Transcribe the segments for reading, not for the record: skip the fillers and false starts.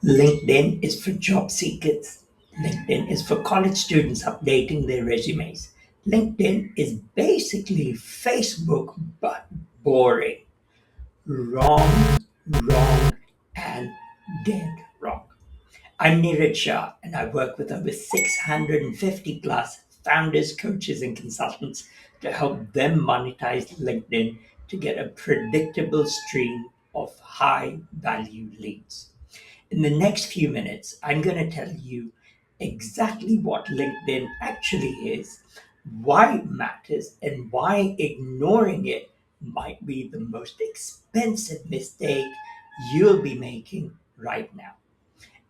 LinkedIn is for job seekers. LinkedIn is for college students updating their resumes. LinkedIn is basically Facebook but boring. Wrong, wrong, and dead wrong. I'm Neeraj Shah, and I work with over 650 plus founders, coaches, and consultants to help them monetize LinkedIn to get a predictable stream of high value leads. In the next few minutes, I'm going to tell you exactly what LinkedIn actually is, why it matters, and why ignoring it might be the most expensive mistake you'll be making right now.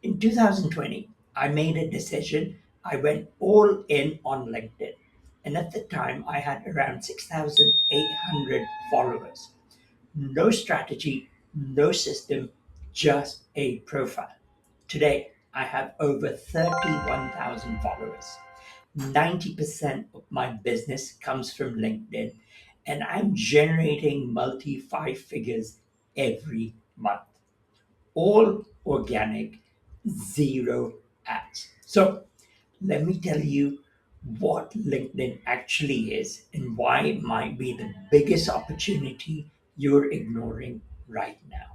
In 2020, I made a decision. I went all in on LinkedIn. And at the time, I had around 6,800 followers. No strategy, no system, just a profile. Today, I have over 31,000 followers. 90% of my business comes from LinkedIn, and I'm generating multi five figures every month. All organic, zero ads. So, let me tell you what LinkedIn actually is and why it might be the biggest opportunity you're ignoring right now.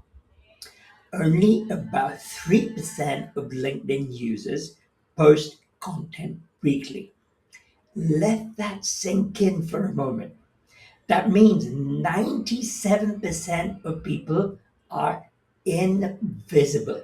Only about 3% of LinkedIn users post content weekly. Let that sink in for a moment. That means 97% of people are invisible.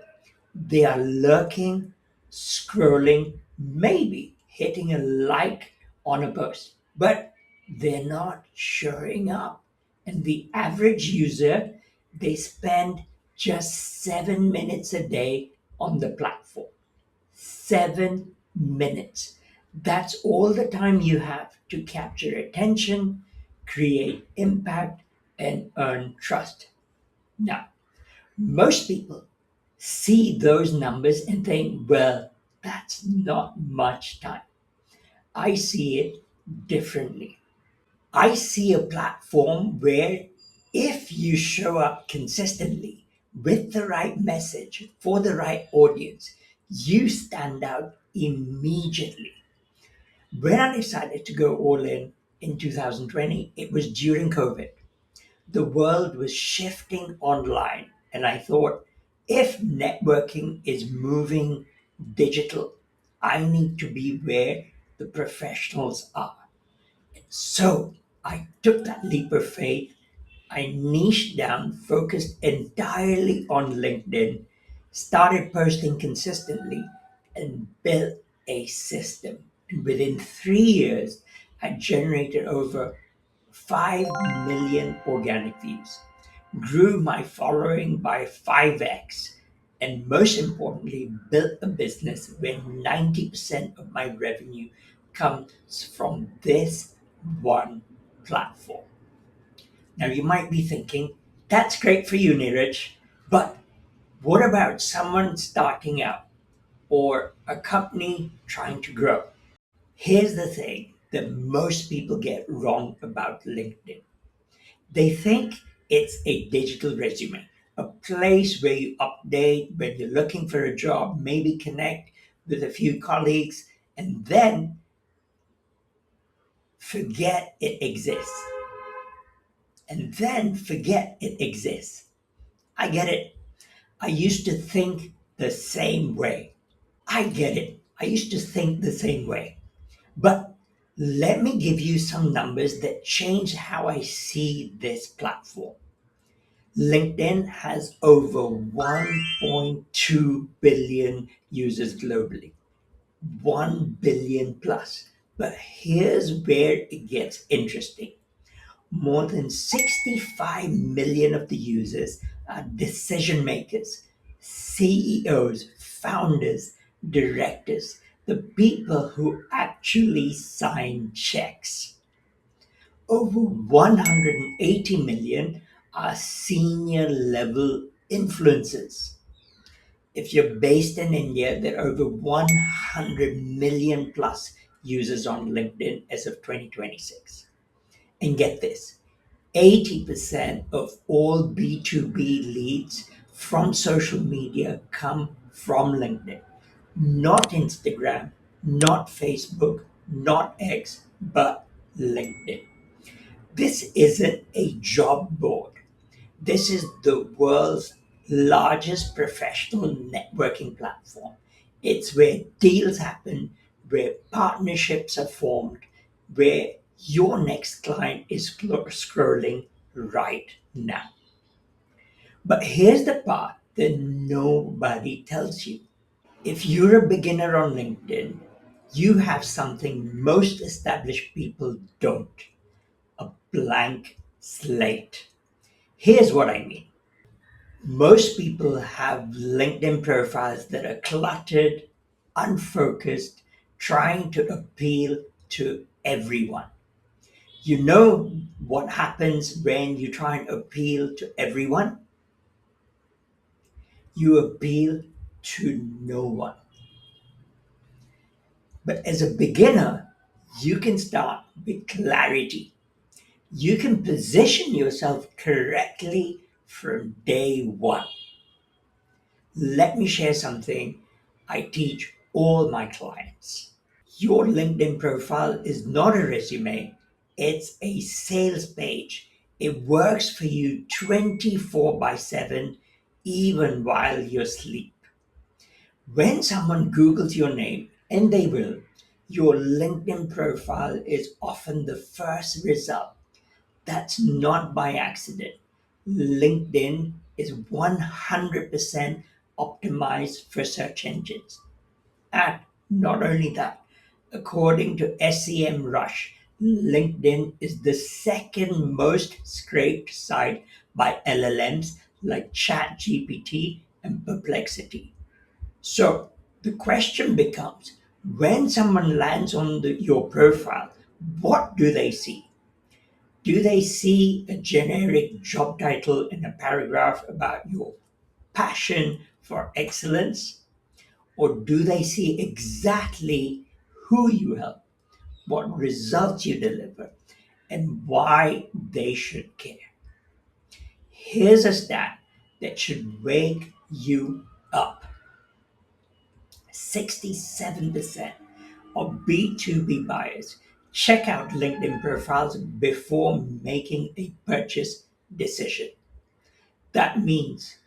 They are lurking, scrolling, maybe hitting a like on a post, but they're not showing up. And the average user, they spend just 7 minutes a day on the platform. 7 minutes. That's all the time you have to capture attention, create impact, and earn trust. Now, most people see those numbers and think, well, that's not much time. I see it differently. I see a platform where if you show up consistently with the right message for the right audience, you stand out immediately. When I decided to go all in 2020, it was during COVID. The world was shifting online, and I thought if networking is moving digital, I need to be where the professionals are. So I took that leap of faith. I niched down, focused entirely on LinkedIn, started posting consistently, and built a system. And within 3 years, I generated over 5 million organic views, grew my following by 5x, and most importantly, built a business where 90% of my revenue comes from this one platform. Now, you might be thinking, that's great for you, Neeraj, but what about someone starting out or a company trying to grow? Here's the thing that most people get wrong about LinkedIn. They think it's a digital resume, a place where you update when you're looking for a job, maybe connect with a few colleagues, and then forget it exists. And then forget it exists. I get it. I used to think the same way. I get it. I used to think the same way. But let me give you some numbers that change how I see this platform. LinkedIn has over 1.2 billion users globally. 1 billion plus. But here's where it gets interesting. More than 65 million of the users are decision makers, CEOs, founders, directors, the people who actually sign checks. Over 180 million are senior level influencers. If you're based in India, there are over 100 million plus users on LinkedIn as of 2026. And get this, 80% of all B2B leads from social media come from LinkedIn, not Instagram, not Facebook, not X, but LinkedIn. This isn't a job board. This is the world's largest professional networking platform. It's where deals happen, where partnerships are formed, where your next client is scrolling right now. But here's the part that nobody tells you. If you're a beginner on LinkedIn, you have something most established people don't: a blank slate. Here's what I mean. Most people have LinkedIn profiles that are cluttered, unfocused, trying to appeal to everyone. You know what happens when you try and appeal to everyone? You appeal to no one. But as a beginner, you can start with clarity. You can position yourself correctly from day one. Let me share something I teach all my clients. Your LinkedIn profile is not a resume, it's a sales page. It works for you 24 by 7, even while you're asleep. When someone Googles your name, and they will, your LinkedIn profile is often the first result. That's not by accident. LinkedIn is 100% optimized for search engines. And not only that, according to SEM Rush, LinkedIn is the second most scraped site by LLMs like ChatGPT and Perplexity. So the question becomes, when someone lands on your profile, what do they see? Do they see a generic job title in a paragraph about your passion for excellence? Or do they see exactly who you help, what results you deliver, and why they should care? Here's a stat that should wake you up. 67% of B2B buyers check out LinkedIn profiles before making a purchase decision. That means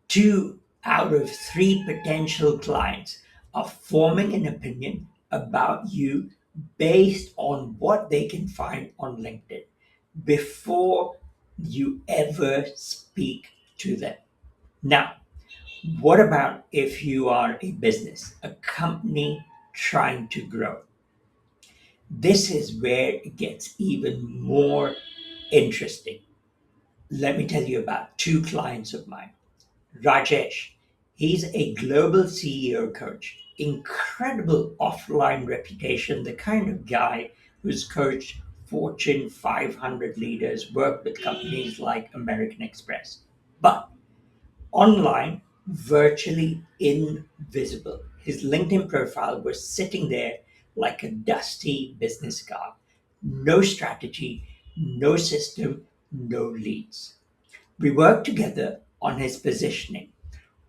2 out of 3 potential clients are forming an opinion about you based on what they can find on LinkedIn before you ever speak to them. Now, what about if you are a business, a company trying to grow? This is where it gets even more interesting. Let me tell you about 2 clients of mine. Rajesh, he's a global CEO coach, incredible offline reputation, the kind of guy who's coached Fortune 500 leaders, worked with companies like American Express. But online, virtually invisible. His LinkedIn profile was sitting there like a dusty business card. No strategy, no system, no leads. We worked together on his positioning,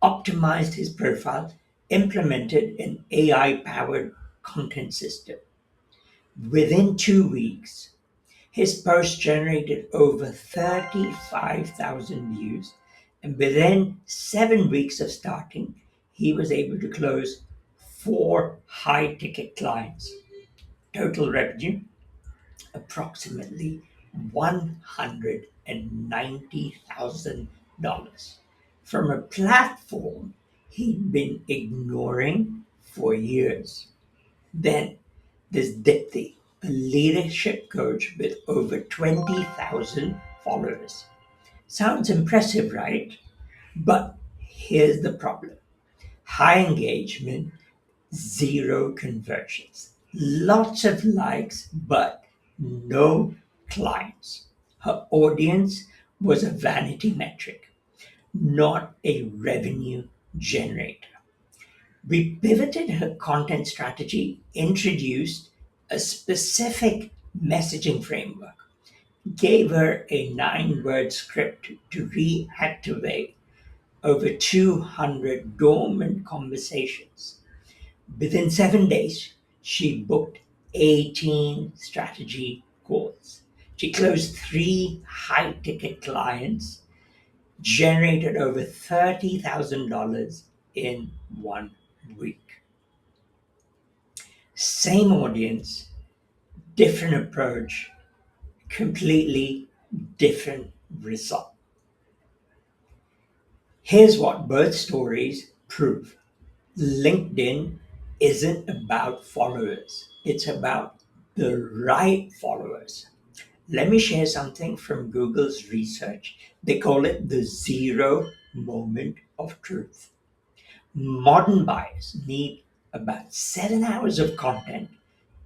optimized his profile, implemented an AI powered content system. Within 2 weeks, his post generated over 35,000 views, and within 7 weeks of starting, he was able to close 4 high ticket clients. Total revenue approximately $190,000 from a platform he'd been ignoring for years. Then there's Dipti, a leadership coach with over 20,000 followers. Sounds impressive, right? But here's the problem: high engagement, zero conversions. Lots of likes, but no clients. Her audience was a vanity metric, not a revenue generator. We pivoted her content strategy, introduced a specific messaging framework, gave her a 9-word script to reactivate over 200 dormant conversations. Within 7 days, she booked 18 strategy calls. She closed three high ticket clients, generated over $30,000 in 1 week. Same audience, different approach, completely different result. Here's what both stories prove: LinkedIn isn't about followers, it's about the right followers. Let me share something from Google's research. They call it the zero moment of truth. Modern buyers need about 7 hours of content,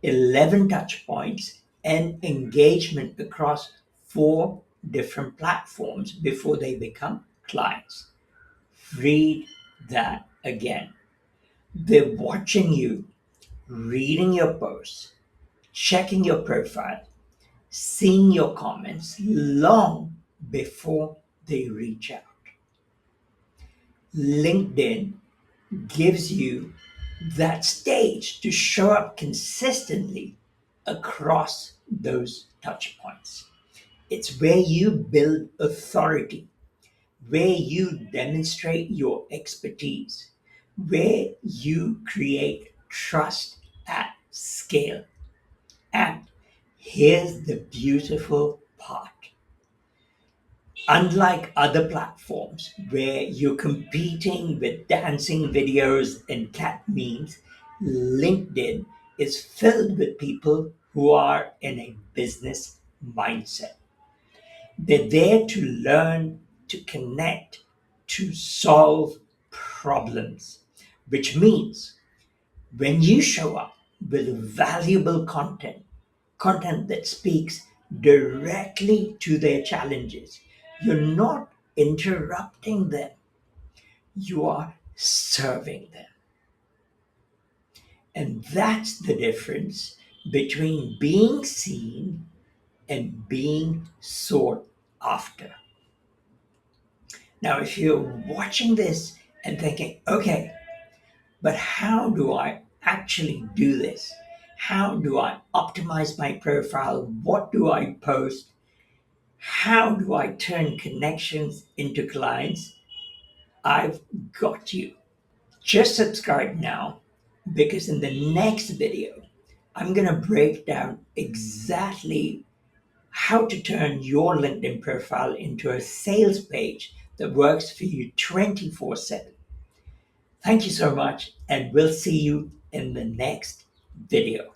11 touch points, and engagement across four different platforms before they become clients. Read that again. They're watching you, reading your posts, checking your profile, seeing your comments long before they reach out. LinkedIn gives you that stage to show up consistently across those touch points. It's where you build authority, where you demonstrate your expertise, where you create trust at scale. And here's the beautiful part: unlike other platforms where you're competing with dancing videos and cat memes, LinkedIn is filled with people who are in a business mindset. They're there to learn, to connect, to solve problems, which means when you show up with valuable content that speaks directly to their challenges, you're not interrupting them, you are serving them. And that's the difference between being seen and being sought after. Now, if you're watching this and thinking, okay, but how do I actually do this? How do I optimize my profile? What do I post? How do I turn connections into clients? I've got you. Just subscribe now, because in the next video, I'm going to break down exactly how to turn your LinkedIn profile into a sales page that works for you 24/7. Thank you so much, and we'll see you in the next video.